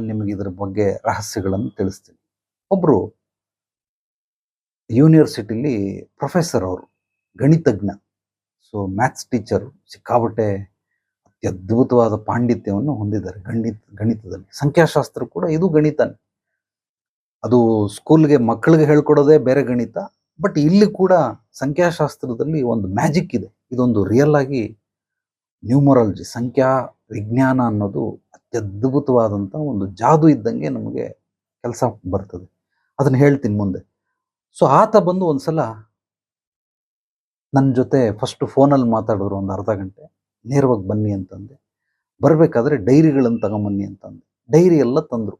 ನಾನು ನಿಮಗೆ ಇದರ ಬಗ್ಗೆ ರಹಸ್ಯಗಳನ್ನು ತಿಳಿಸ್ತೀನಿ. ಒಬ್ಬರು ಯೂನಿವರ್ಸಿಟಿಲಿ ಪ್ರೊಫೆಸರ್, ಅವರು ಗಣಿತಜ್ಞ. ಸೊ ಮ್ಯಾಥ್ಸ್ ಟೀಚರು, ಸಿಕ್ಕಾಬಟ್ಟೆ ಅತ್ಯದ್ಭುತವಾದ ಪಾಂಡಿತ್ಯವನ್ನು ಹೊಂದಿದ್ದಾರೆ ಗಣಿತದಲ್ಲಿ. ಸಂಖ್ಯಾಶಾಸ್ತ್ರ ಕೂಡ ಇದು ಗಣಿತನೇ. ಅದು ಸ್ಕೂಲ್ಗೆ ಮಕ್ಕಳಿಗೆ ಹೇಳ್ಕೊಡೋದೇ ಬೇರೆ ಗಣಿತ, ಬಟ್ ಇಲ್ಲಿ ಕೂಡ ಸಂಖ್ಯಾಶಾಸ್ತ್ರದಲ್ಲಿ ಒಂದು ಮ್ಯಾಜಿಕ್ ಇದೆ. ಇದೊಂದು ರಿಯಲ್ ಆಗಿ ನ್ಯೂಮರಾಲಜಿ, ಸಂಖ್ಯಾ ವಿಜ್ಞಾನ ಅನ್ನೋದು ಅತ್ಯದ್ಭುತವಾದಂಥ ಒಂದು ಜಾದು ಇದ್ದಂಗೆ ನಮಗೆ ಕೆಲಸ ಬರ್ತದೆ. ಅದನ್ನು ಹೇಳ್ತೀನಿ ಮುಂದೆ. ಸೊ ಆತ ಬಂದು ಒಂದ್ಸಲ ನನ್ನ ಜೊತೆ ಫಸ್ಟ್ ಫೋನಲ್ಲಿ ಮಾತಾಡಿದ್ರು ಒಂದು ಅರ್ಧ ಗಂಟೆ. ನೇರವಾಗಿ ಬನ್ನಿ ಅಂತಂದೆ. ಬರಬೇಕಾದ್ರೆ ಡೈರಿಗಳನ್ನು ತಗೊಂಬನ್ನಿ ಅಂತಂದೆ. ಡೈರಿ ಎಲ್ಲ ತಂದರು.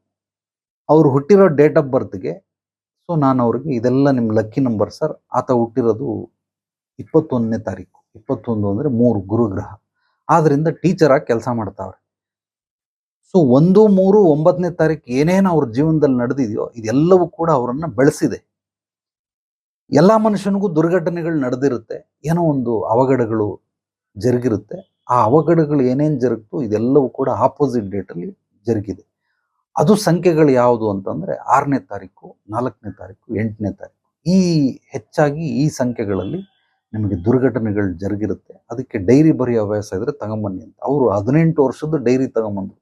ಅವರು ಹುಟ್ಟಿರೋ ಡೇಟ್ ಆಫ್ ಬರ್ತ್ಗೆ. ಸೊ ನಾನು ಅವ್ರಿಗೆ, ಇದೆಲ್ಲ ನಿಮ್ಮ ಲಕ್ಕಿ ನಂಬರ್ ಸರ್. ಆತ ಹುಟ್ಟಿರೋದು 21ನೇ ತಾರೀಕು. 21 ಅಂದರೆ 3 ಗುರುಗ್ರಹ. ಆದ್ರಿಂದ ಟೀಚರಾಗಿ ಕೆಲಸ ಮಾಡ್ತಾವ್ರೆ. ಸೊ 1, 3, 9ನೇ ತಾರೀಕು ಏನೇನು ಅವ್ರ ಜೀವನದಲ್ಲಿ ನಡೆದಿದೆಯೋ ಇದೆಲ್ಲವೂ ಕೂಡ ಅವರನ್ನು ಬೆಳೆಸಿದೆ. ಎಲ್ಲ ಮನುಷ್ಯನಿಗೂ ದುರ್ಘಟನೆಗಳು ನಡೆದಿರುತ್ತೆ, ಏನೋ ಒಂದು ಅವಘಡಗಳು ಜರುಗಿರುತ್ತೆ. ಆ ಅವಘಡಗಳು ಏನೇನು ಜರುಗಿತು ಇದೆಲ್ಲವೂ ಕೂಡ ಆಪೋಸಿಟ್ ಡೇಟಲ್ಲಿ ಜರುಗಿದೆ. ಅದು ಸಂಖ್ಯೆಗಳು ಯಾವುದು ಅಂತಂದರೆ 6ನೇ ತಾರೀಕು, 4ನೇ ತಾರೀಕು, 8ನೇ ತಾರೀಕು. ಹೆಚ್ಚಾಗಿ ಈ ಸಂಖ್ಯೆಗಳಲ್ಲಿ ನಿಮಗೆ ದುರ್ಘಟನೆಗಳು ಜರುಗಿರುತ್ತೆ. ಅದಕ್ಕೆ ಡೈರಿ ಬರೆಯೋ ಹವ್ಯಾಸ ಇದ್ರೆ ತಗೊಂಬನ್ನಿ ಅಂತ. ಅವರು 18 ವರ್ಷದ ಡೈರಿ ತಗೊಂಬಂದ್ರು.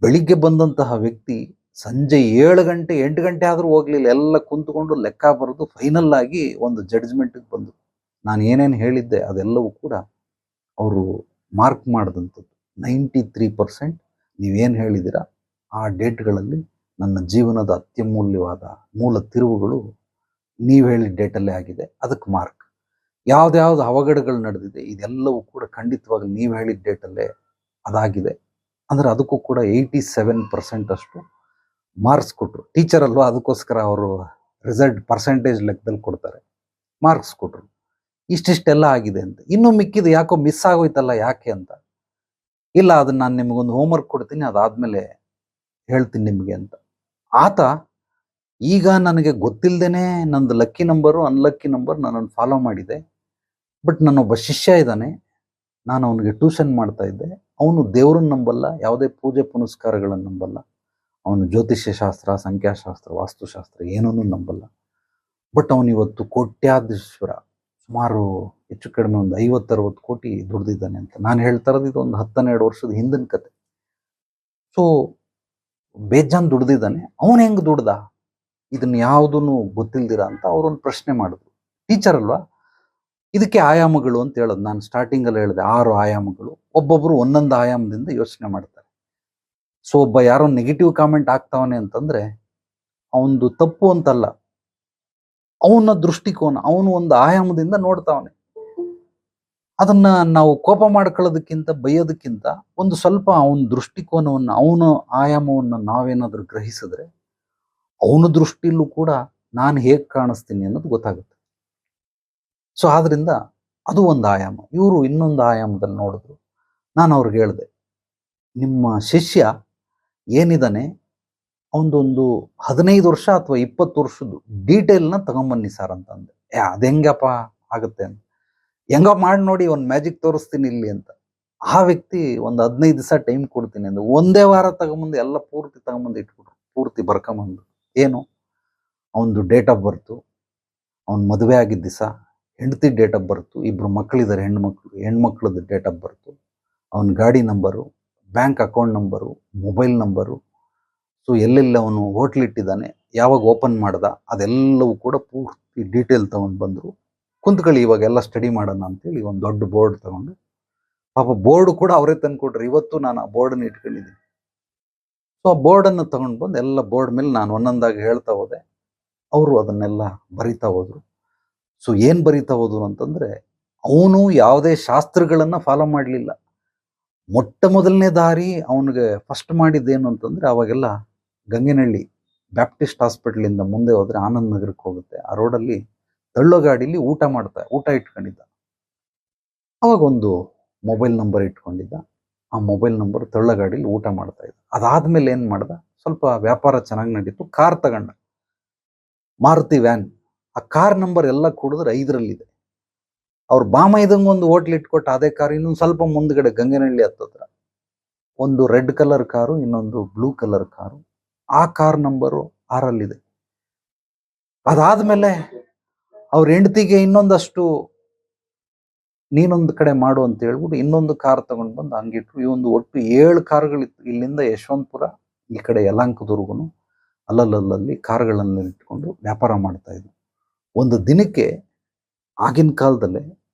ಬೆಳಿಗ್ಗೆ ಬಂದಂತಹ ವ್ಯಕ್ತಿ ಸಂಜೆ 7 ಗಂಟೆ 8 ಗಂಟೆ ಆದರೂ ಹೋಗ್ಲಿಲ್ಲ. ಎಲ್ಲ ಕುಂತ್ಕೊಂಡು ಲೆಕ್ಕ ಬರೆದು ಫೈನಲ್ ಆಗಿ ಒಂದು ಜಡ್ಜ್ಮೆಂಟ್ಗೆ ಬಂದರು. ನಾನು ಏನೇನು ಹೇಳಿದ್ದೆ ಅದೆಲ್ಲವೂ ಕೂಡ ಅವರು ಮಾರ್ಕ್ ಮಾಡಿದಂಥದ್ದು. 93% ನೀವೇನು ಹೇಳಿದ್ದೀರಾ ಆ ಡೇಟ್ಗಳಲ್ಲಿ ನನ್ನ ಜೀವನದ ಅತ್ಯಮೂಲ್ಯವಾದ ಮೂಲ ತಿರುವುಗಳು ನೀವು ಹೇಳಿದ ಡೇಟಲ್ಲೇ ಆಗಿದೆ, ಅದಕ್ಕೆ ಮಾರ್ಕ್. ಯಾವ್ದಾವ್ದು ಅವಘಡಗಳು ನಡೆದಿದೆ ಇದೆಲ್ಲವೂ ಕೂಡ ಖಂಡಿತವಾಗಿ ನೀವು ಹೇಳಿದ ಡೇಟಲ್ಲೇ ಅದಾಗಿದೆ ಅಂದರೆ ಅದಕ್ಕೂ ಕೂಡ 87% ಅಷ್ಟು ಮಾರ್ಕ್ಸ್ ಕೊಟ್ಟರು. ಟೀಚರ್ ಅಲ್ವಾ, ಅದಕ್ಕೋಸ್ಕರ ಅವರು ರಿಸಲ್ಟ್ ಪರ್ಸೆಂಟೇಜ್ ಲೆಕ್ಕದಲ್ಲಿ ಕೊಡ್ತಾರೆ. ಮಾರ್ಕ್ಸ್ ಕೊಟ್ಟರು. ಇಷ್ಟಿಷ್ಟೆಲ್ಲ ಆಗಿದೆ ಅಂತ. ಇನ್ನೂ ಮಿಕ್ಕಿದ್ದು ಯಾಕೋ ಮಿಸ್ ಆಗೋಯ್ತಲ್ಲ, ಯಾಕೆ ಅಂತ. ಇಲ್ಲ, ಅದನ್ನ ನಾನು ನಿಮಗೊಂದು ಹೋಮ್ವರ್ಕ್ ಕೊಡ್ತೀನಿ, ಅದಾದ್ಮೇಲೆ ಹೇಳ್ತೀನಿ ನಿಮಗೆ ಅಂತ. ಆತ ಈಗ ನನಗೆ ಗೊತ್ತಿಲ್ಲದೇನೆ ನಂದು ಲಕ್ಕಿ ನಂಬರು ಅನ್ಲಕ್ಕಿ ನಂಬರ್ ನನ್ನನ್ನು ಫಾಲೋ ಮಾಡಿದೆ. ಬಟ್ ನನ್ನೊಬ್ಬ ಶಿಷ್ಯ ಇದ್ದಾನೆ, ನಾನು ಅವನಿಗೆ ಟ್ಯೂಷನ್ ಮಾಡ್ತಾ ಇದ್ದೆ. ಅವನು ದೇವ್ರನ್ನ ನಂಬಲ್ಲ, ಯಾವುದೇ ಪೂಜೆ ಪುನಸ್ಕಾರಗಳನ್ನು ನಂಬಲ್ಲ. ಅವನು ಜ್ಯೋತಿಷ್ಯ ಶಾಸ್ತ್ರ, ಸಂಖ್ಯಾಶಾಸ್ತ್ರ, ವಾಸ್ತುಶಾಸ್ತ್ರ ಏನೂ ನಂಬಲ್ಲ. ಬಟ್ ಅವನಿವತ್ತು ಕೋಟ್ಯಾಧೀಶ್ವರ, ಸುಮಾರು ಹೆಚ್ಚು ಕಡಿಮೆ ಒಂದು 50-60 ಕೋಟಿ ದುಡ್ದಿದ್ದಾನೆ ಅಂತ. ನಾನು ಹೇಳ್ತಾ ಇರೋದು ಇದು ಒಂದು 10-12 ವರ್ಷದ ಹಿಂದಿನ ಕತೆ. ಸೊ ಬೇಜಾನ್ ದುಡ್ದಿದ್ದಾನೆ. ಅವನು ಹೆಂಗೆ ದುಡ್ದ, ಇದನ್ನ ಯಾವುದೂ ಗೊತ್ತಿಲ್ದಿರ ಅಂತ ಅವರೊಂದು ಪ್ರಶ್ನೆ ಮಾಡಿದ್ರು. ಟೀಚರ್ ಅಲ್ವಾ, ಇದಕ್ಕೆ ಆಯಾಮಗಳು ಅಂತ ಹೇಳೋದು. ನಾನು ಸ್ಟಾರ್ಟಿಂಗಲ್ಲಿ ಹೇಳಿದೆ 6 ಆಯಾಮಗಳು. ಒಬ್ಬೊಬ್ಬರು ಒಂದೊಂದು ಆಯಾಮದಿಂದ ಯೋಚನೆ ಮಾಡ್ತಾರೆ. ಸೊ ಒಬ್ಬ ಯಾರೋ ನೆಗೆಟಿವ್ ಕಾಮೆಂಟ್ ಆಗ್ತಾವನೆ ಅಂತಂದ್ರೆ ಅವನದು ತಪ್ಪು ಅಂತಲ್ಲ, ಅವನ ದೃಷ್ಟಿಕೋನ, ಅವನು ಒಂದು ಆಯಾಮದಿಂದ ನೋಡ್ತಾವನೆ. ಅದನ್ನ ನಾವು ಕೋಪ ಮಾಡ್ಕೊಳ್ಳೋದಕ್ಕಿಂತ ಬೈಯೋದಕ್ಕಿಂತ ಒಂದು ಸ್ವಲ್ಪ ಅವನ ದೃಷ್ಟಿಕೋನವನ್ನು, ಅವನ ಆಯಾಮವನ್ನು ನಾವೇನಾದ್ರೂ ಗ್ರಹಿಸಿದ್ರೆ ಅವನ ದೃಷ್ಟಿಯಲ್ಲೂ ಕೂಡ ನಾನು ಹೇಗೆ ಕಾಣಿಸ್ತೀನಿ ಅನ್ನೋದು ಗೊತ್ತಾಗುತ್ತೆ. ಸೊ ಆದ್ರಿಂದ ಅದು ಒಂದು ಆಯಾಮ. ಇವರು ಇನ್ನೊಂದು ಆಯಾಮದಲ್ಲಿ ನೋಡಿದ್ರು. ನಾನು ಅವ್ರಿಗೆ ಹೇಳಿದೆ, ನಿಮ್ಮ ಶಿಷ್ಯ ಏನಿದ್ದಾನೆ ಅವನದೊಂದು 15 ವರ್ಷ ಅಥವಾ 20 ವರ್ಷದ್ದು ಡೀಟೇಲ್ನ ತಗೊಂಬನ್ನಿ ಸರ್ ಅಂತಂದೆ. ಅದು ಹೆಂಗಪ್ಪ ಆಗುತ್ತೆ ಅಂತ. ಹೆಂಗ ಮಾಡಿ ನೋಡಿ, ಒಂದು ಮ್ಯಾಜಿಕ್ ತೋರಿಸ್ತೀನಿ ಇಲ್ಲಿ ಅಂತ. ಆ ವ್ಯಕ್ತಿ ಒಂದು 15 ದಿವಸ ಟೈಮ್ ಕೊಡ್ತೀನಿ ಅಂದ್ರೆ ಒಂದೇ ವಾರ ತಗೊಂಬಂದು ಎಲ್ಲ ಪೂರ್ತಿ ತಗೊಂಬಂದು ಇಟ್ಬಿಟ್ರು. ಪೂರ್ತಿ ಬರ್ಕೊಂಬಂದು ಏನು ಅವನದು ಡೇಟ್ ಆಫ್ ಬರ್ತು, ಅವ್ನ ಮದುವೆ ಆಗಿದ್ದ ದಿವಸ, ಹೆಂಡತಿ ಡೇಟ್ ಆಫ್ ಬರ್ತು, 2 ಮಕ್ಕಳಿದ್ದಾರೆ, ಹೆಣ್ಮಕ್ಳದ್ದು ಡೇಟ್ ಆಫ್ ಬರ್ತು, ಅವನ ಗಾಡಿ number, bank account number, mobile number, so ಎಲ್ಲೆಲ್ಲ ಅವನು ಹೋಟ್ಲಿಟ್ಟಿದ್ದಾನೆ, ಯಾವಾಗ ಓಪನ್ ಮಾಡ್ದ, ಅದೆಲ್ಲವೂ ಕೂಡ ಪೂರ್ತಿ ಡೀಟೇಲ್ ತಗೊಂಡು ಬಂದರು. ಕುಂತ್ಕೊಳ್ಳಿ ಇವಾಗೆಲ್ಲ ಸ್ಟಡಿ ಮಾಡೋಣ ಅಂತೇಳಿ ಒಂದು ದೊಡ್ಡ ಬೋರ್ಡ್ ತಗೊಂಡು, ಪಾಪ ಬೋರ್ಡ್ ಕೂಡ ಅವರೇ ತಂದುಕೊಟ್ರು. ಇವತ್ತು ನಾನು ಆ ಬೋರ್ಡನ್ನು ಇಟ್ಕೊಂಡಿದ್ದೀನಿ. ಸೊ ಆ ಬೋರ್ಡನ್ನು ತಗೊಂಡು ಬಂದು ಎಲ್ಲ ಬೋರ್ಡ್ ಮೇಲೆ ನಾನು ಒಂದೊಂದಾಗಿ ಹೇಳ್ತಾ ಹೋದೆ. ಅವರು ಅದನ್ನೆಲ್ಲ ಬರಿತಾ ಹೋದ್ರು. ಸೊ ಏನು ಬರಿತಾ ಹೋದ್ರು ಅಂತಂದರೆ, ಅವನು ಯಾವುದೇ ಶಾಸ್ತ್ರಗಳನ್ನು ಫಾಲೋ ಮಾಡಲಿಲ್ಲ. ಮೊಟ್ಟ ಮೊದಲನೇ ದಾರಿ ಅವನಿಗೆ ಫಸ್ಟ್ ಮಾಡಿದ್ದೇನು ಅಂತಂದರೆ, ಅವಾಗೆಲ್ಲ ಗಂಗೆನಹಳ್ಳಿ ಬ್ಯಾಪ್ಟಿಸ್ಟ್ ಹಾಸ್ಪಿಟ್ಲಿಂದ ಮುಂದೆ ಹೋದರೆ ಆನಂದ್ ನಗರಕ್ಕೆ ಹೋಗುತ್ತೆ. ಆ ರೋಡಲ್ಲಿ ತಳ್ಳೋ ಗಾಡೀಲಿ ಊಟ ಇಟ್ಕೊಂಡಿದ್ದ. ಅವಾಗ ಒಂದು ಮೊಬೈಲ್ ನಂಬರ್ ಇಟ್ಕೊಂಡಿದ್ದ. ಆ ಮೊಬೈಲ್ ನಂಬರ್ ತಳ್ಳೋ ಗಾಡೀಲಿ ಊಟ ಮಾಡ್ತಾ ಇದ್ದ. ಅದಾದ್ಮೇಲೆ ಏನು ಮಾಡ್ದ, ಸ್ವಲ್ಪ ವ್ಯಾಪಾರ ಚೆನ್ನಾಗಿ ನಡೀತು, ಕಾರ್ ತಗೊಂಡ, ಮಾರುತಿ ವ್ಯಾನ್. ಆ ಕಾರ್ ನಂಬರ್ ಎಲ್ಲ ಕೂಡಿದ್ರೆ 5ರಲ್ಲಿದೆ. ಅವ್ರು ಬಾಮ ಇದಂಗೆ ಒಂದು ಹೋಟ್ಲ್ ಇಟ್ಕೊಟ್ಟು ಅದೇ ಕಾರ್ ಇನ್ನೊಂದು ಸ್ವಲ್ಪ ಮುಂದ್ಗಡೆ ಗಂಗೆನಹಳ್ಳಿ ಹತ್ತತ್ರ ಒಂದು ರೆಡ್ ಕಲರ್ ಕಾರು, ಇನ್ನೊಂದು ಬ್ಲೂ ಕಲರ್ ಕಾರು. ಆ ಕಾರ್ ನಂಬರು 6 ಅದಾದ್ಮೇಲೆ ಅವ್ರ ಹೆಂಡತಿಗೆ ಇನ್ನೊಂದಷ್ಟು ನೀನೊಂದು ಕಡೆ ಮಾಡು ಅಂತ ಹೇಳ್ಬಿಟ್ಟು ಇನ್ನೊಂದು ಕಾರ್ ತಗೊಂಡು ಬಂದು ಹಂಗಿಟ್ರು. ಈ ಒಂದು ಒಟ್ಟು 7 ಕಾರುಗಳಿತ್ತು. ಇಲ್ಲಿಂದ ಯಶವಂತಪುರ, ಈ ಕಡೆ ಯಲಹಂಕದವರೆಗೂ ಅಲ್ಲಲ್ಲಿ ಕಾರುಗಳನ್ನ ಇಟ್ಕೊಂಡು ವ್ಯಾಪಾರ ಮಾಡ್ತಾ ಇದ್ರು. ಒಂದು ದಿನಕ್ಕೆ ಆಗಿನ ಕಾಲದಲ್ಲಿ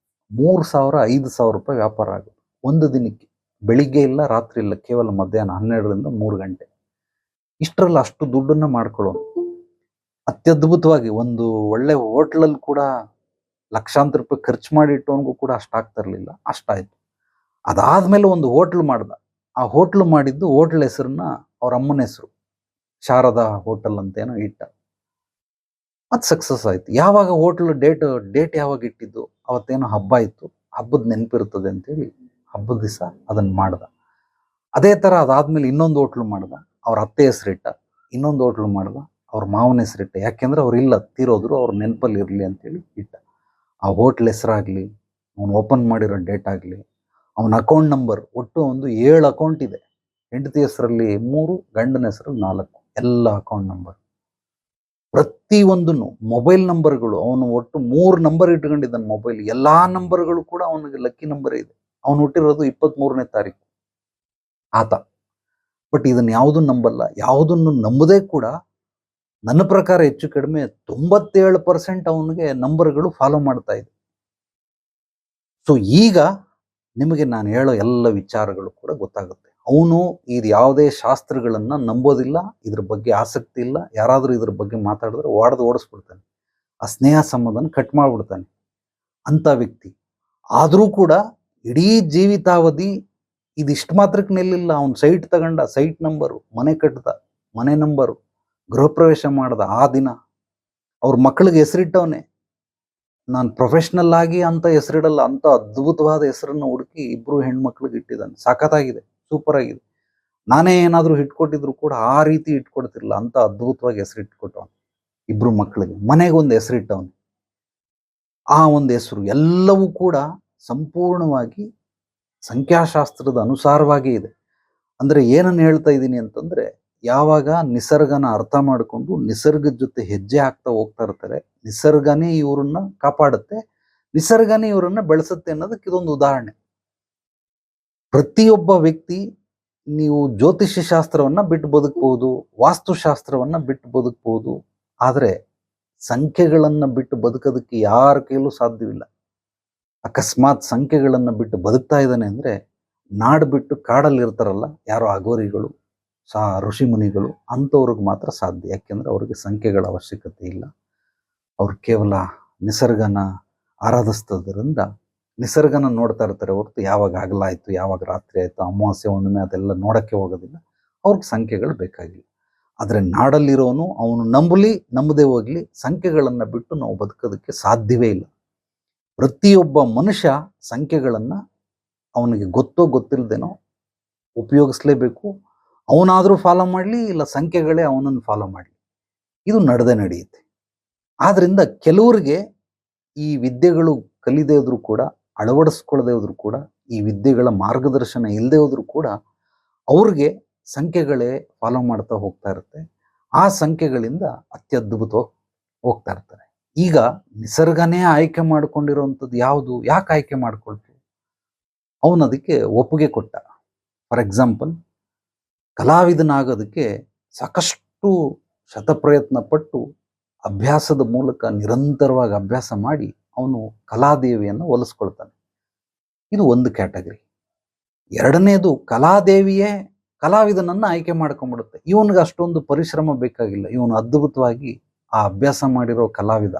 3,000-5,000 ರೂಪಾಯಿ ವ್ಯಾಪಾರ ಆಗುತ್ತೆ ಒಂದು ದಿನಕ್ಕೆ. ಬೆಳಿಗ್ಗೆ ಇಲ್ಲ, ರಾತ್ರಿ ಇಲ್ಲ, ಕೇವಲ ಮಧ್ಯಾಹ್ನ 12ರಿಂದ 3 ಗಂಟೆ. ಇಷ್ಟರಲ್ಲಿ ಅಷ್ಟು ದುಡ್ಡನ್ನ ಮಾಡ್ಕೊಳ್ಳೋನು. ಅತ್ಯದ್ಭುತವಾಗಿ ಒಂದು ಒಳ್ಳೆ ಹೋಟ್ಲಲ್ಲಿ ಕೂಡ ಲಕ್ಷಾಂತರ ರೂಪಾಯಿ ಖರ್ಚು ಮಾಡಿ ಇಟ್ಟವನಿಗೂ ಕೂಡ ಅಷ್ಟಾಗ್ತಾ ಇರಲಿಲ್ಲ, ಅಷ್ಟಾಯ್ತು. ಅದಾದ್ಮೇಲೆ ಒಂದು ಹೋಟ್ಲ್ ಮಾಡ್ದ. ಆ ಹೋಟ್ಲ್ ಮಾಡಿದ್ದು ಹೋಟ್ಲ್ ಹೆಸರನ್ನ ಅವ್ರ ಅಮ್ಮನ ಹೆಸರು ಶಾರದಾ ಹೋಟೆಲ್ ಅಂತ ಏನೋ ಇಟ್ಟ. ಅದು ಸಕ್ಸಸ್ ಆಯ್ತು. ಯಾವಾಗ ಹೋಟ್ಲ್ ಡೇಟ್ ಯಾವಾಗ ಇಟ್ಟಿದ್ದು, ಅವತ್ತೇನೋ ಹಬ್ಬ ಇತ್ತು, ಹಬ್ಬದ ನೆನಪಿರ್ತದೆ ಅಂತೇಳಿ ಹಬ್ಬದ ದಿವಸ ಅದನ್ನ ಮಾಡ್ದ. ಅದೇ ತರ ಅದಾದ್ಮೇಲೆ ಇನ್ನೊಂದು ಹೋಟ್ಲು ಮಾಡ್ದ, ಅವ್ರ ಅತ್ತೆ ಹೆಸರಿಟ್ಟ. ಇನ್ನೊಂದು ಹೋಟ್ಲು ಮಾಡ್ದ, ಅವ್ರ ಮಾವನ ಹೆಸರಿಟ್ಟ. ಯಾಕೆಂದ್ರೆ ಅವ್ರು ಇಲ್ಲ, ತೀರೋದ್ರು, ಅವ್ರ ನೆನಪಲ್ಲಿ ಇರಲಿ ಅಂತೇಳಿ ಇಟ್ಟ. ಆ ಹೋಟ್ಲ್ ಹೆಸರಾಗ್ಲಿ, ಅವನು ಓಪನ್ ಮಾಡಿರೋ ಡೇಟ್ ಆಗಲಿ, ಅವನ ಅಕೌಂಟ್ ನಂಬರ್, ಒಟ್ಟು ಒಂದು 7 ಅಕೌಂಟ್ ಇದೆ. ಹೆಂಡತಿ ಹೆಸರಲ್ಲಿ 3, ಗಂಡನ ಹೆಸರಲ್ಲಿ 4, ಎಲ್ಲ ಅಕೌಂಟ್ ನಂಬರ್. ಪ್ರತಿಯೊಂದನ್ನು ಮೊಬೈಲ್ ನಂಬರ್ಗಳು, ಅವನು ಒಟ್ಟು 3 ನಂಬರ್ ಇಟ್ಕೊಂಡಿದ್ದಾನೆ ಮೊಬೈಲ್. ಎಲ್ಲಾ ನಂಬರ್ಗಳು ಕೂಡ ಅವನಿಗೆ ಲಕ್ಕಿ ನಂಬರ್ ಇದೆ. ಅವನು ಹುಟ್ಟಿರೋದು 23ನೇ ತಾರೀಕು ಆತ. ಬಟ್ ಇದನ್ನ ಯಾವುದನ್ನು ನಂಬಲ್ಲ, ಯಾವುದನ್ನು ನಂಬದೇ ಕೂಡ ನನ್ನ ಪ್ರಕಾರ ಹೆಚ್ಚು ಕಡಿಮೆ 97% ಅವನಿಗೆ ನಂಬರ್ಗಳು ಫಾಲೋ ಮಾಡ್ತಾ ಇದೆ. ಸೊ ಈಗ ನಿಮಗೆ ನಾನು ಹೇಳೋ ಎಲ್ಲ ವಿಚಾರಗಳು ಕೂಡ ಗೊತ್ತಾಗುತ್ತೆ. ಅವನು ಇದು ಯಾವುದೇ ಶಾಸ್ತ್ರಗಳನ್ನ ನಂಬೋದಿಲ್ಲ, ಇದ್ರ ಬಗ್ಗೆ ಆಸಕ್ತಿ ಇಲ್ಲ. ಯಾರಾದ್ರೂ ಇದ್ರ ಬಗ್ಗೆ ಮಾತಾಡಿದ್ರೆ ಓಡಿಸ್ಬಿಡ್ತಾನೆ, ಆ ಸ್ನೇಹ ಸಂಬಂಧನ ಕಟ್ ಮಾಡ್ಬಿಡ್ತಾನೆ ಅಂತ ವ್ಯಕ್ತಿ. ಆದ್ರೂ ಕೂಡ ಇಡೀ ಜೀವಿತಾವಧಿ ಇದಿಷ್ಟು ಮಾತ್ರಕ್ಕೆ ನಿಲ್ಲಿಲ್ಲ. ಅವನು ಸೈಟ್ ತಗೊಂಡ, ಸೈಟ್ ನಂಬರು, ಮನೆ ಕಟ್ಟದ, ಮನೆ ನಂಬರು, ಗೃಹ ಪ್ರವೇಶ ಮಾಡ್ದ. ಆ ದಿನ ಅವ್ರ ಮಕ್ಕಳಿಗೆ ಹೆಸರಿಟ್ಟವನೇ. ನಾನು ಪ್ರೊಫೆಷನಲ್ ಆಗಿ ಅಂತ ಹೆಸರಿಡಲ್ಲ, ಅಂತ ಅದ್ಭುತವಾದ ಹೆಸರನ್ನ ಹುಡುಕಿ 2 ಹೆಣ್ಮಕ್ಳಿಗೆ ಇಟ್ಟಿದ್ದಾನೆ. ಸಖತ್ತಾಗಿದೆ, ಸೂಪರ್ ಆಗಿದೆ. ನಾನೇ ಏನಾದ್ರೂ ಇಟ್ಕೊಟ್ಟಿದ್ರು ಕೂಡ ಆ ರೀತಿ ಇಟ್ಕೊಡ್ತಿರ್ಲಿಲ್ಲ, ಅಂತ ಅದ್ಭುತವಾಗಿ ಹೆಸರಿಟ್ಕೊಟ್ಟವನು 2 ಮಕ್ಕಳಿಗೆ. ಮನೆಗೆ ಒಂದು ಹೆಸರಿಟ್ಟವನು. ಆ ಒಂದು ಹೆಸರು ಎಲ್ಲವೂ ಕೂಡ ಸಂಪೂರ್ಣವಾಗಿ ಸಂಖ್ಯಾಶಾಸ್ತ್ರದ ಅನುಸಾರವಾಗಿ ಇದೆ. ಅಂದ್ರೆ ಏನನ್ನು ಹೇಳ್ತಾ ಇದ್ದೀನಿ ಅಂತಂದ್ರೆ, ಯಾವಾಗ ನಿಸರ್ಗನ ಅರ್ಥ ಮಾಡಿಕೊಂಡು ನಿಸರ್ಗದ ಜೊತೆ ಹೆಜ್ಜೆ ಹಾಕ್ತಾ ಹೋಗ್ತಾ ಇರ್ತಾರೆ, ನಿಸರ್ಗನೇ ಇವ್ರನ್ನ ಕಾಪಾಡುತ್ತೆ, ನಿಸರ್ಗನೇ ಇವರನ್ನ ಬೆಳೆಸುತ್ತೆ ಅನ್ನೋದಕ್ಕೆ ಇದೊಂದು ಉದಾಹರಣೆ. ಪ್ರತಿಯೊಬ್ಬ ವ್ಯಕ್ತಿ, ನೀವು ಜ್ಯೋತಿಷ್ಯ ಶಾಸ್ತ್ರವನ್ನ ಬಿಟ್ಟು ಬದುಕಬಹುದು, ವಾಸ್ತುಶಾಸ್ತ್ರವನ್ನ ಬಿಟ್ಟು ಬದುಕಬಹುದು, ಆದ್ರೆ ಸಂಖ್ಯೆಗಳನ್ನ ಬಿಟ್ಟು ಬದುಕೋದಕ್ಕೆ ಯಾರ ಕೈಲೂ ಸಾಧ್ಯವಿಲ್ಲ. ಅಕಸ್ಮಾತ್ ಸಂಖ್ಯೆಗಳನ್ನ ಬಿಟ್ಟು ಬದುಕ್ತಾ ಇದ್ದಾನೆ ಅಂದ್ರೆ, ನಾಡು ಬಿಟ್ಟು ಕಾಡಲ್ಲಿ ಇರ್ತಾರಲ್ಲ ಯಾರೋ ಅಘೋರಿಗಳು, ಋಷಿ ಮುನಿಗಳು, ಅಂಥವ್ರಿಗೆ ಮಾತ್ರ ಸಾಧ್ಯ. ಯಾಕೆಂದ್ರೆ ಅವ್ರಿಗೆ ಸಂಖ್ಯೆಗಳ ಅವಶ್ಯಕತೆ ಇಲ್ಲ. ಅವ್ರು ಕೇವಲ ನಿಸರ್ಗನ ಆರಾಧಿಸ್ತದ್ರಿಂದ ನಿಸರ್ಗನ ನೋಡ್ತಾ ಇರ್ತಾರೆ ಹೊರತು ಯಾವಾಗ ಹಗಲಾಯ್ತು, ಯಾವಾಗ ರಾತ್ರಿ ಆಯ್ತು, ಅಮಾವಾಸ್ಯೆ ಹುಣ್ಣಿಮೆ ಅದೆಲ್ಲ ನೋಡಕ್ಕೆ ಹೋಗೋದಿಲ್ಲ. ಅವ್ರಿಗೆ ಸಂಖ್ಯೆಗಳು ಬೇಕಾಗಿಲ್ಲ. ಆದ್ರೆ ನಾಡಲ್ಲಿರೋನು ಅವನು ನಂಬದೇ ಹೋಗ್ಲಿ, ಸಂಖ್ಯೆಗಳನ್ನ ಬಿಟ್ಟು ನಾವು ಬದುಕೋದಕ್ಕೆ ಸಾಧ್ಯವೇ ಇಲ್ಲ. ಪ್ರತಿಯೊಬ್ಬ ಮನುಷ್ಯ ಸಂಖ್ಯೆಗಳನ್ನ ಅವನಿಗೆ ಗೊತ್ತಿಲ್ಲದೇನೋ ಉಪಯೋಗಿಸ್ಲೇಬೇಕು. ಅವನಾದ್ರೂ ಫಾಲೋ ಮಾಡಲಿ, ಇಲ್ಲ ಸಂಖ್ಯೆಗಳೇ ಅವನನ್ನು ಫಾಲೋ ಮಾಡಲಿ, ಇದು ನಡೆಯುತ್ತೆ. ಆದ್ರಿಂದ ಕೆಲವರಿಗೆ ಈ ವಿದ್ಯೆಗಳು ಕಲಿದೇ ಹೋದ್ರು ಕೂಡ, ಅಳವಡಿಸ್ಕೊಳ್ಳದೆ ಹೋದ್ರು ಕೂಡ, ಈ ವಿದ್ಯೆಗಳ ಮಾರ್ಗದರ್ಶನ ಇಲ್ಲದೆ ಹೋದ್ರು ಕೂಡ ಅವ್ರಿಗೆ ಸಂಖ್ಯೆಗಳೇ ಫಾಲೋ ಮಾಡ್ತಾ ಹೋಗ್ತಾ ಇರುತ್ತೆ. ಆ ಸಂಖ್ಯೆಗಳಿಂದ ಅತ್ಯದ್ಭುತವಾಗಿ ಹೋಗ್ತಾ ಇರ್ತಾರೆ. ಈಗ ನಿಸರ್ಗನೇ ಆಯ್ಕೆ ಮಾಡ್ಕೊಂಡಿರೋಂಥದ್ದು ಯಾವುದು, ಯಾಕೆ ಆಯ್ಕೆ ಮಾಡ್ಕೊಳ್ತು? ಅವನು ಅದಕ್ಕೆ ಒಪ್ಪಿಗೆ ಕೊಟ್ಟ. ಫಾರ್ ಎಕ್ಸಾಂಪಲ್, ಕಲಾವಿದನಾಗೋದಕ್ಕೆ ಸಾಕಷ್ಟು ಶತಪ್ರಯತ್ನ ಪಟ್ಟು ಅಭ್ಯಾಸದ ಮೂಲಕ ನಿರಂತರವಾಗಿ ಅಭ್ಯಾಸ ಮಾಡಿ ಅವನು ಕಲಾದೇವಿಯನ್ನು ಒಲಿಸ್ಕೊಳ್ತಾನೆ. ಇದು ಒಂದು ಕ್ಯಾಟಗರಿ. ಎರಡನೇದು, ಕಲಾದೇವಿಯೇ ಕಲಾವಿದನನ್ನ ಆಯ್ಕೆ ಮಾಡ್ಕೊಂಡ್ಬಿಡುತ್ತೆ. ಇವನಿಗೆ ಅಷ್ಟೊಂದು ಪರಿಶ್ರಮ ಬೇಕಾಗಿಲ್ಲ. ಇವನು ಅದ್ಭುತವಾಗಿ ಆ ಅಭ್ಯಾಸ ಮಾಡಿರೋ ಕಲಾವಿದ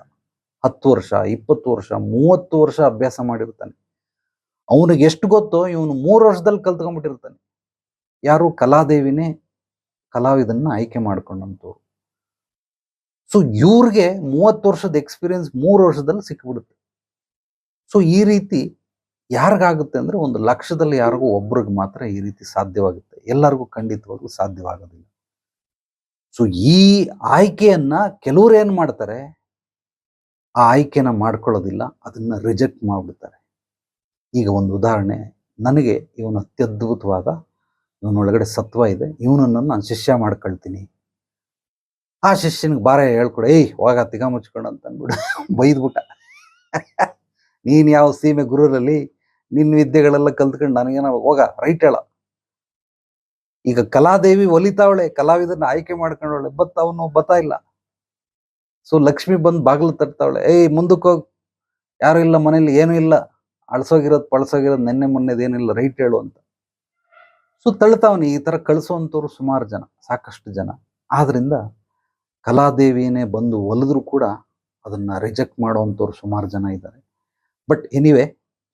10 ವರ್ಷ, 20 ವರ್ಷ, 30 ವರ್ಷ ಅಭ್ಯಾಸ ಮಾಡಿರ್ತಾನೆ. ಅವನಿಗೆ ಎಷ್ಟು ಗೊತ್ತೋ ಇವನು 3 ವರ್ಷದಲ್ಲಿ ಕಲ್ತ್ಕೊಂಡ್ಬಿಟ್ಟಿರ್ತಾನೆ. ಯಾರು? ಕಲಾದೇವಿನೇ ಕಲಾವಿದನ್ನ ಆಯ್ಕೆ ಮಾಡ್ಕೊಂಡಂತವ್ರು. ಸೊ ಇವ್ರಿಗೆ 30 ವರ್ಷದ ಎಕ್ಸ್ಪೀರಿಯನ್ಸ್ 3 ವರ್ಷದಲ್ಲಿ ಸಿಕ್ಬಿಡುತ್ತೆ. ಸೊ ಈ ರೀತಿ ಯಾರಿಗಾಗುತ್ತೆ ಅಂದ್ರೆ, 1 ಲಕ್ಷದಲ್ಲಿ ಯಾರಿಗೂ ಒಬ್ರಿಗೆ ಮಾತ್ರ ಈ ರೀತಿ ಸಾಧ್ಯವಾಗುತ್ತೆ. ಎಲ್ಲರಿಗೂ ಖಂಡಿತವಾಗ್ಲೂ ಸಾಧ್ಯವಾಗೋದಿಲ್ಲ. ಸೊ ಈ ಆಯ್ಕೆಯನ್ನ ಕೆಲವ್ರು ಏನ್ ಮಾಡ್ತಾರೆ, ಆ ಆಯ್ಕೆನ ಮಾಡ್ಕೊಳ್ಳೋದಿಲ್ಲ, ಅದನ್ನ ರಿಜೆಕ್ಟ್ ಮಾಡ್ಬಿಡ್ತಾರೆ. ಈಗ ಒಂದು ಉದಾಹರಣೆ, ನನಗೆ ಇವನು ಅತ್ಯದ್ಭುತವಾದ ಇವನೊಳಗಡೆ ಸತ್ವ ಇದೆ, ಇವನನ್ನು ನಾನು ಶಿಷ್ಯ ಮಾಡ್ಕೊಳ್ತೀನಿ. ಆ ಶಿಷ್ಯನಿಗೆ ಬಾರ ಹೇಳ್ಕೊಡು, ಏಯ್ ಹೋಗ ತಿಗ ಮುಚ್ಕೊಂಡು ಅಂತ ಅಂದ್ಬಿಡು ಬೈದ್ಬಿಟ್ಟ. ನೀನು ಯಾವ ಸೀಮೆ ಗುರುರಲ್ಲಿ ನಿನ್ನ ವಿದ್ಯೆಗಳೆಲ್ಲ ಕಲ್ತ್ಕೊಂಡು ನನಗೇನ ಹೋಗ ರೈಟ್ ಹೇಳ. ಈಗ ಕಲಾದೇವಿ ಒಲಿತಾವಳೆ, ಕಲಾವಿದನ್ನ ಆಯ್ಕೆ ಮಾಡ್ಕೊಂಡವಳೆ, ಬಟ್ ಅವನು ಬತ್ತಾ ಇಲ್ಲ. ಸೊ ಲಕ್ಷ್ಮಿ ಬಂದು ಬಾಗಿಲು ತಟ್ತಾವಳೆ, ಏಯ್ ಮುಂದಕ್ಕೆ ಹೋಗ್, ಯಾರು ಇಲ್ಲ ಮನೇಲಿ, ಏನೂ ಇಲ್ಲ, ಅಳ್ಸೋಗಿರೋದು ಪಳ್ಸೋಗಿರೋದು ನೆನ್ನೆ ಮೊನ್ನೆದೇನಿಲ್ಲ, ರೈಟ್ ಹೇಳು ಅಂತ. ಸೊ ತಳ್ತಾವನಿ. ಈ ಥರ ಕಳಿಸುವಂಥವ್ರು ಸುಮಾರು ಜನ, ಸಾಕಷ್ಟು ಜನ. ಆದ್ರಿಂದ ಕಲಾದೇವಿಯೇ ಬಂದು ಒಲಿದ್ರು ಕೂಡ ಅದನ್ನ ರಿಜೆಕ್ಟ್ ಮಾಡುವಂಥವ್ರು ಸುಮಾರು ಜನ ಇದ್ದಾರೆ. ಬಟ್ ಎನಿವೆ,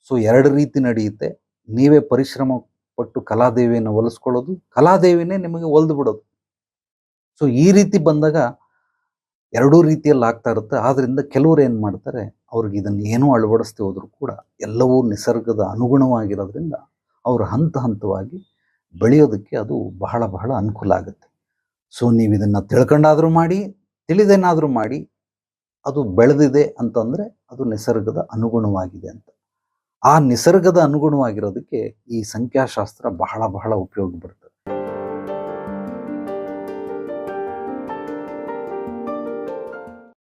ಸೊ 2 ರೀತಿ ನಡೆಯುತ್ತೆ. ನೀವೇ ಪರಿಶ್ರಮ ಪಟ್ಟು ಕಲಾದೇವಿಯನ್ನು ಒಲಿಸ್ಕೊಳ್ಳೋದು, ಕಲಾದೇವಿನೇ ನಿಮಗೆ ಒಲ್ದು ಬಿಡೋದು. ಸೊ ಈ ರೀತಿ ಬಂದಾಗ 2 ರೀತಿಯಲ್ಲಿ ಆಗ್ತಾ ಇರುತ್ತೆ. ಆದ್ರಿಂದ ಕೆಲವರು ಏನು ಮಾಡ್ತಾರೆ, ಅವ್ರಿಗೆ ಇದನ್ನು ಏನೂ ಅಳವಡಿಸ್ತಿ ಹೋದ್ರು ಕೂಡ ಎಲ್ಲವೂ ನಿಸರ್ಗದ ಅನುಗುಣವಾಗಿರೋದ್ರಿಂದ ಅವರು ಹಂತ ಹಂತವಾಗಿ ಬೆಳೆಯೋದಕ್ಕೆ ಅದು ಬಹಳ ಬಹಳ ಅನುಕೂಲ ಆಗುತ್ತೆ. ಸೊ ನೀವು ಇದನ್ನು ತಿಳ್ಕೊಂಡಾದರೂ ಮಾಡಿ, ತಿಳಿದೇನಾದರೂ ಮಾಡಿ, ಅದು ಬೆಳೆದಿದೆ ಅಂತಂದರೆ ಅದು ನಿಸರ್ಗದ ಅನುಗುಣವಾಗಿದೆ ಅಂತ. ಆ ನಿಸರ್ಗದ ಅನುಗುಣವಾಗಿರೋದಕ್ಕೆ ಈ ಸಂಖ್ಯಾಶಾಸ್ತ್ರ ಬಹಳ ಬಹಳ ಉಪಯೋಗ ಬರ್ತದೆ.